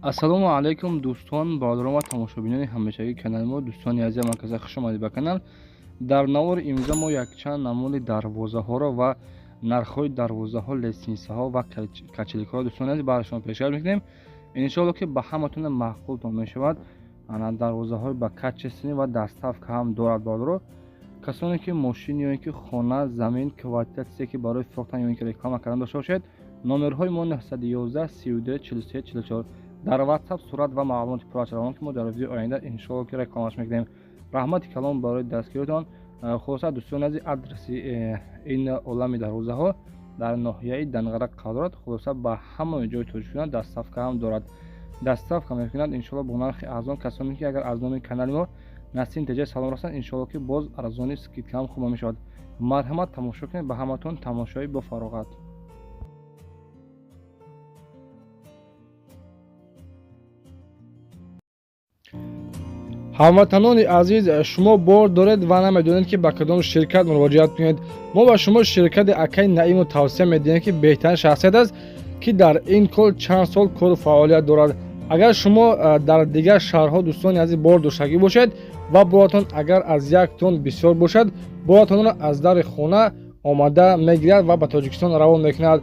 ассалому алайкум дӯстон, бародарон ва тамошобинони ҳамешагии канали мо. Дӯстони азизам, акаса хуш омадед ба канал. Дар навори имрӯза мо якчанд намуди дарвозаҳоро ва нархҳои дарвозаҳо, лестнисаҳо ва качеликҳоро дӯстони азиз барои шумо пешкаш мекунем. Иншоалло ки ба ҳаматон маъқултон мешавад. Дарвозаҳои ба качестини ва дастафка ҳам дорад бародаро. касоне ки мошин ё ин ки хона, замин, квартирасие ки барои фурӯхтан ё ин ки реклама кардан дошта бошед, номерҳои мо 911 32 43 44 дар WhatsApp сурат ва маълумоти пурра равон ки мо дар видеои оянда иншоалло ки рекламаш мекунем. раҳмати калом барои дастгиритон. хулоса дӯстони азиз, адреси ин олами дарвозаҳо дар ноҳияи Данғара қарор дорад. хулоса ба ҳамаи ҷои Тоҷикистон дастафка ҳам дорад. дастафка мекунад иншоалло бо нархи арзон. касоне ки агар аз номи канали мо насин теҷаи салом расанд, иншоалло ки боз арзони скидка ҳам хуба мешавад. марҳамат, тамошо кунед. ба ҳаматон тамошои бо фароғат. ҳамватанони азиз, шумо бор доред ва намедонед ки ба кадом ширкат муроҷиат кунед. мо ба шумо ширкати Акаи Наимро тавсия медиҳем ки беҳтарин шахсият аст ки дар ин кор чанд сол кору фаъолият дорад. агар шумо дар дигар шаҳрҳо дӯстони азиз бор доштагӣ бошед ва боратон агар аз 1 тонн бисёр бошад, боратонро аз дари хона омада мегирад ва ба Тоҷикистон равон мекунад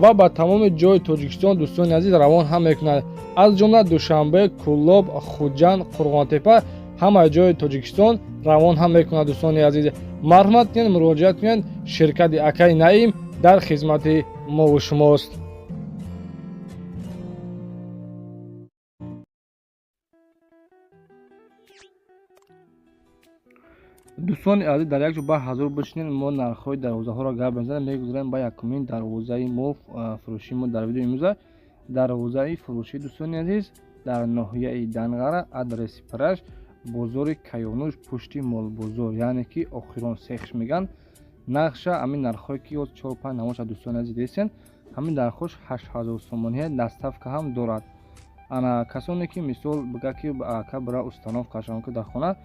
ва ба тамоми ҷои Тоҷикистон дӯстони азиз равон ҳам мекунад. аз ҷумла Душанбе, Кӯллоб, Хуҷанд, Қурғонтепа ҳамаи ҷои Тоҷикистон равон ҳам мекунад. дӯстони азиз, марҳамат кунед, муроҷиат кунед. ширкати Акаи Наим дар хизмати мо шумост. дӯстони азиз, дар як ҷо ба ҳазур бишинед. мо нархҳои дарвозаҳоро гап мезанем. мегузарем ба якумин дарвозаи мо, фурӯши мо дар видеои имрӯза. дарвозаи фурӯшӣ дӯстони азиз дар ноҳияи Данғара, адреси параш бозори Каёнуш, пушти молбозор, яъне ки охирон сехш меган. нақша ҳамин нархҳое ки 4-5 намоша дӯстони азиз дидесен, ҳамин нархҳош 8000 сомония. дастафка ҳам дорад. ана касоне ки мисол бигӯяд ки ака бира установкашон ки дар хона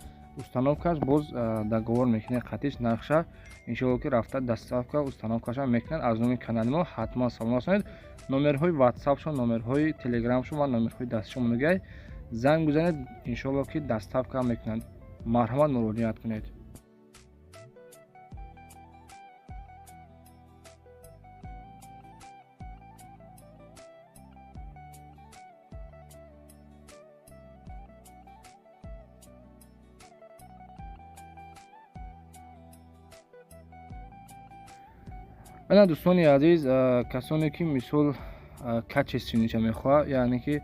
установкаш боз договор мекунед қатиш нақша. иншоалло ки рафта дастафка установкаша мекунад. аз номи канали мо ҳатман салом расонед. номерҳои ватсапшон, номерҳои телеграмшон ва номерҳои дастишон мегӯяд. занг бизанед, иншоалло ки дастафка мекунад. марҳамат, муроҷиат кунед. ана дӯстони азиз, касоне ки мисол качи синича мехоҳад, яъне ки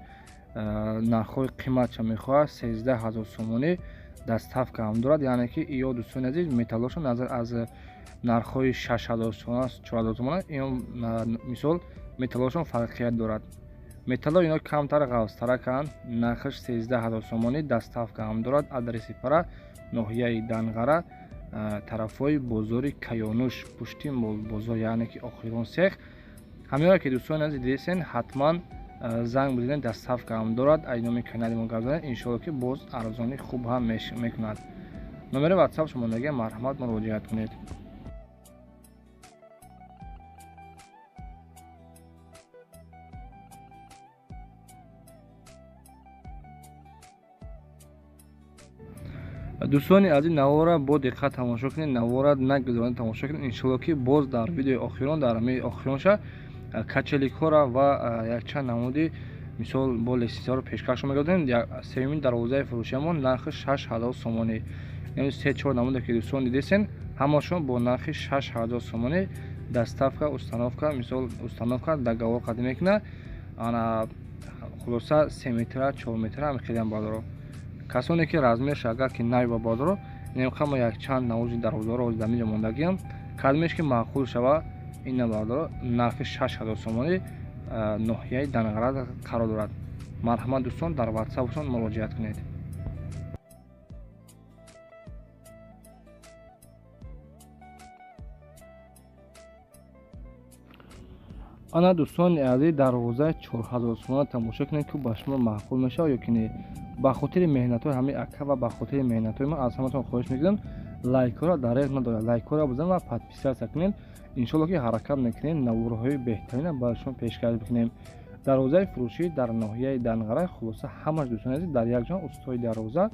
нархҳои қиматша мехоҳад, 13000 сомонӣ дастафка ҳам дорад. яъне ки ё дӯстони азиз, металлошон назар аз нархҳои 6000 сомона, 4000 сомона, мисол металлошон фарқият дорад. металло ино камтар ғавзтараканд. нархаш 13000 сомонӣ дастафка ҳам дорад. адреси пара ноҳияи Данғара, тарафҳои бозори Каёнуш, пушти молбозор, яъне ки охирон сех. ҳамеро ки дӯстони азиз дидесен, ҳатман занг бизанед. дастафка ҳам дорад. аз номи канали мо гап занед, иншоалло ки боз арзони хуб ҳам мекунад. номери ватсап шумондагӣ. марҳамат, муроҷиат кунед. дӯстони азиз, навора бо диққат тамошо кунед. навора нагузаронед, тамошо кунед. иншоалло ки боз дар видеои охирон, дар ҳамаи охиронша качеликҳоро ва якчанд намуди мисол бо лестнисаҳоро пешкаш мегардонем. сеюмин дарвозаи фурӯшиамон нархи 6000 сомонӣ. яъне 3-4 намуде ки дӯстон дидесен, ҳамашон бо нархи 6000 сомонӣ дастафка, установка, мисол установка договор қадим мекунад. ана хулоса 3 метра, 4 метра ҳам хелиам бародаро. касоне ки размерш агар ки най ба бародаро, немхама якчанд намуди дарвозаҳоро оз дар инҷо мондагиам. кадмеш ки маъқул шава, ина бародаро нархи 6000 сомонӣ ноҳияи Данғара қарор дорад. марҳамат дӯстон, дар ватсапшон муроҷиат кунед. ана дӯстони азиз, дарвозаи 4000 сомона тамошо кунед ки ба шумо маъқул мешавад ё ки не. ба хотири меҳнатҳои ҳамаи ака ва ба хотири меҳнатҳои ман аз ҳаматон хоҳиш мекунам, лайкҳоро дареғ надорад. лайкҳоро бизанед ва подписатсия кунед. иншоалло ки ҳаракат мекунем, наворҳои беҳтарина барои шумо пешкаш мекунем. дарвозаи фурӯшӣ дар ноҳияи Данғара. Хулоса ҳамаш дӯстони азиз дар якҷо устои дарвоза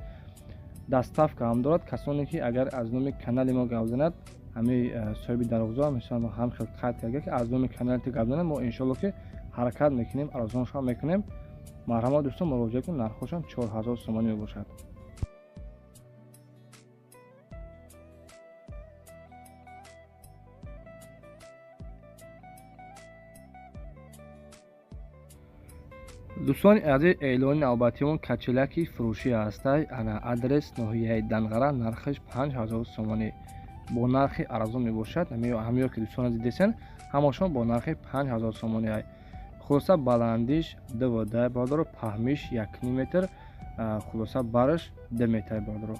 даставка ҳам дорад. Касоне ки агар аз номи канали мо гап занад, ҳамаи соҳиби дарвоза мисол ҳам хел қайд карда ки аз номи канали ти гап занад, мо иншоалло ки ҳаракат мекунем, арзоншон мекунем. Марҳамат дӯстон, муроҷиат кунед. Нархошам 4000 сомонӣ мебошад. дӯстони азиз, эълони навбатиён качелаки фурӯшӣ ҳастай. Ана адрес ноҳияи Данғара, нархаш 5000 сомонӣ бо нархи арзон мебошад. ҳамеё ки дӯстон азиз десен, ҳамашон бо нархи 5000 сомонӣ ай. хулоса баландиш 2 бародаро, паҳмиш 1 метр, хулоса бараш 2 метр бародаро.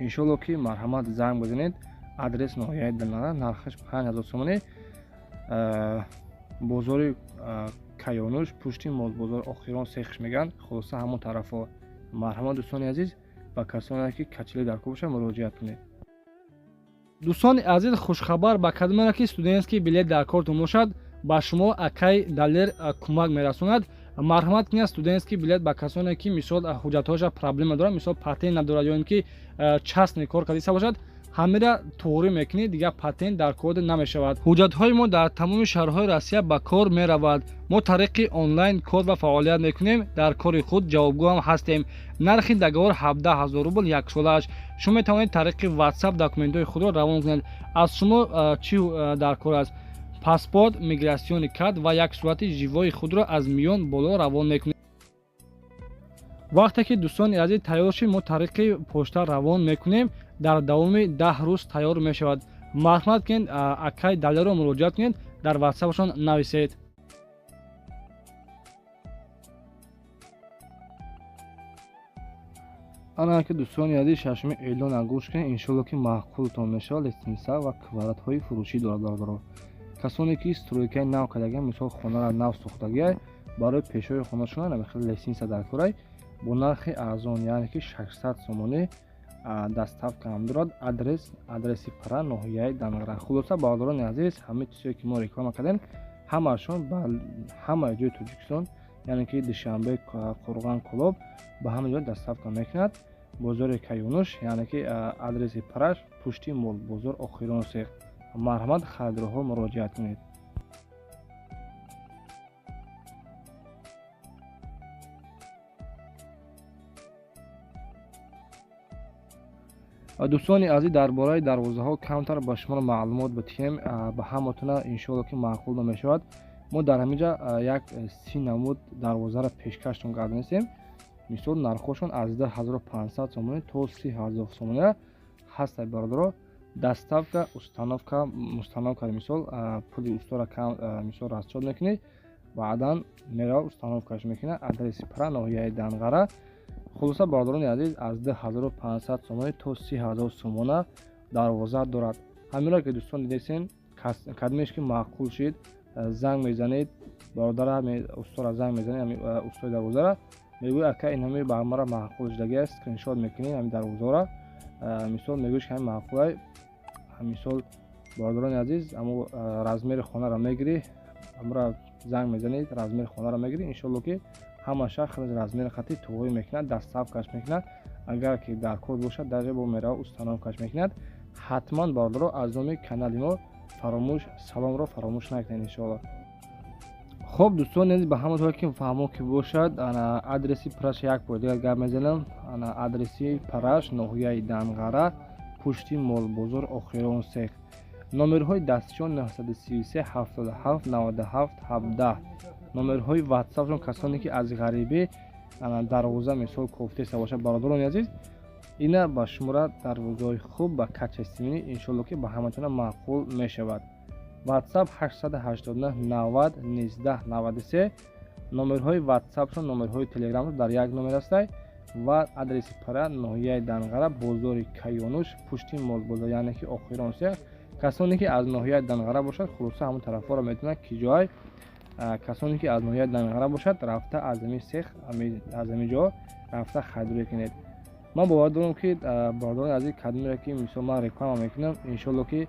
иншоалло ки марҳамат занг бизанед. адрес ноҳияи Данғара, нархаш 5000 сомонӣ. бозори Кайонуш, пушти молбозор Охирон Сехш меган. хулоса ҳамон тарафо. марҳамат дӯстони азиз, ба касоне ки качелӣ дар кор бошад муроҷиат кунед. дӯстони азиз, хушхабар ба кадомеро ки студентский билет дар кортон бошад, ба шумо акай далер кӯмак мерасонад. марҳамат кунед, студентский билет ба касоне ки мисол ҳуҷҷатҳояша проблема дорад, мисол патент надорад ё ин ки частный кор кардиса бошад, ҳамира туғрӣ мекунед, дигар патент дар кор намешавад. ҳуҷҷатҳои мо дар тамоми шаҳрҳои Россия ба кор меравад. мо тариқи онлайн кор ва фаъолият мекунем. дар кори худ ҷавобгӯ ҳам ҳастем. нархи договор 17000 рубл як солааш. шумо метавонед тариқи WhatsApp документҳои худро равон кунед. аз шумо чӣ дар кор аст? паспорт, миграсиони карт ва як сурати живои худро аз миён боло равон мекунед. вақте ки дӯстони азиз тайёр шид, мо тариқи почта равон мекунем. дар давоми 10 рӯз тайёр мешавад. марҳамат кунед, акай далерро муроҷиат кунед, дар WhatsApp-шон нависед. ана ки дӯстони азиз, шашуми эълон гӯш кунед. иншоалло ки маъқултон мешавад. литсенсия ва квартҳои фурӯшӣ дорад бародаро. касоне ки стройкаи нав кардагиан, мисол хонара нав сохтагиан, барои пешои хонашона намехел литсенсия дар корай бо нархи арзон, яъне ки 600 сомонӣ даставка ҳам дорад. адреси пара, ноҳияи Данғара. хулоса бародарони азиз, ҳамаи чизҳое ки мо реклама кардем, ҳамаашон ба ҳамаи ҷои Тоҷикистон, яъне ки Душанбе, Қурған, Кӯлоб ба ҳама ҷо даставка мекунад. бозори Кайонуш, яъне ки адреси параш, пушти молбозор Охирон Сех. марҳамат, харидорҳо муроҷиат кунед. дӯстони азиз, дар бораи дарвозаҳо камтар ба шумо маълумот бидиҳем. ба ҳаматона иншоалло ки маъқул намешавад. мо дар ҳамин ҷа як 30 намуд дарвозаро пешкаштон гардонистем. мисол нархошон аз 10500 сомонӣ то 3000 сомонӣ ҳастай бародаро. даставка, установка мисол пули устора мисол расчод мекунед, баъдан мера установкаш мекунад. адреси пара, ноҳияи Данғара. хулоса бародарони азиз, аз 10500 сомонӣ то 3000 сомона дарвоза дорад. ҳамиро ки дӯстон дидесен, кадомеш ки маъқул шид, занг мезанед, бародара устора занг мезанед, устои дарвозара мегӯяд ака ин ҳами ба мара маъқул шудаги аст, скриншот мекунед ҳами дарвозара. мисол мегӯяш ки ҳами маъқул ай. мисол бародарони азиз, амо размери хонаро мегирӣ, амра занг мезанед, размери хонаро мегирӣ. иншоалло ки ҳама шахс размери хати туғрӣ мекунад, даставкаш мекунад. агар ки дар кор бошад, даже бо мера установкаш мекунад. ҳатман бародаро, аз номи канали мо саломро фаромӯш накунед иншоалло. хуб дӯстони азиз, ба ҳаматон ки фаҳмо ки бошад, ана адреси параш як бор дигар гап мезанам. ана адреси параш, ноҳияи Данғара, пушти молбозор Охирон Сех. номерҳои дастишон 933 77 97 17. номерҳои WhatsApp-шон касоне ки аз ғарибӣ дарвоза мисол кофтеса бошад бародарони азиз, ина ба шумора дарвозаҳои хуб ба качестимини иншоалло ки ба ҳаматона маъқул мешавад. WhatsApp 889 90 19 93. номерҳои WhatsApp-шон, номерҳои Telegram дар як номер ҳастай ва адреси пара, ноҳияи Данғара, бозори Кайонуш, пушти молбозор, яъне ки Охирон Сех. касоне ки аз ноҳияи Данғара бошад, хулоса ҳамон тарафҳоро метавонад ки ҷои касоне ки аз ноҳияи Данғара бошад, рафта аз ҳамин сех, аз ҳамин ҷо рафта харидорӣ кунед. ман бовар дорам ки бародарони азиз, кадомеро ки мисол ман реклама мекунам, иншоалло ки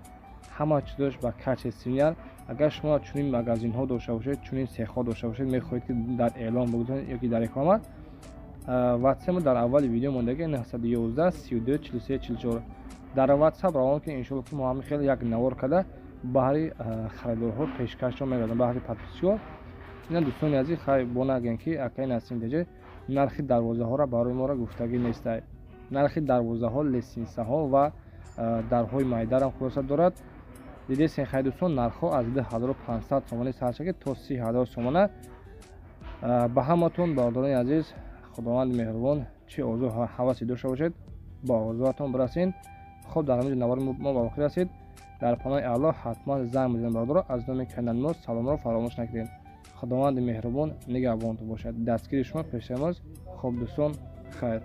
ҳама чизош ба качествиян. агар шумо чунин магазинҳо дошта бошед, чунин сехҳо дошта бошед, мехоҳед ки дар эълон бигузоред ёки дар реклама, ватсап дар аввали видео мондаги 911 32 43 44 дар ватсап равон ки иншоалло ки мо ҳам хеле як навор карда баҳри харидорҳо пешкашро мекардем, баҳри подписчиҳо. ина дӯстони азиз, хай бо нагӯем ки акаи Насим Деҷа нархи дарвозаҳоро барои моро гуфтагӣ нестай. нархи дарвозаҳо, лесинсаҳо ва дарҳои майдарам хулоса дорад. дидесен хай дӯстон, нархҳо аз 2500 сомонӣ сарчаки то 30000 сомона. ба ҳаматон бародарони азиз, худованди меҳрубон чӣ орзу ҳавасе дошта бошед, ба орзуатон бирасен. хуб, дар ҳамин ҷо навори мо ба вақт расид. дар паноҳи Аллоҳ ҳатман занг бизанед бародаро. аз номи канали мо саломро фаромӯш накунед. худованди меҳрубон нигаҳбонтон бошад. дастгири шумо пешамоз. хуб дӯстон, хайр.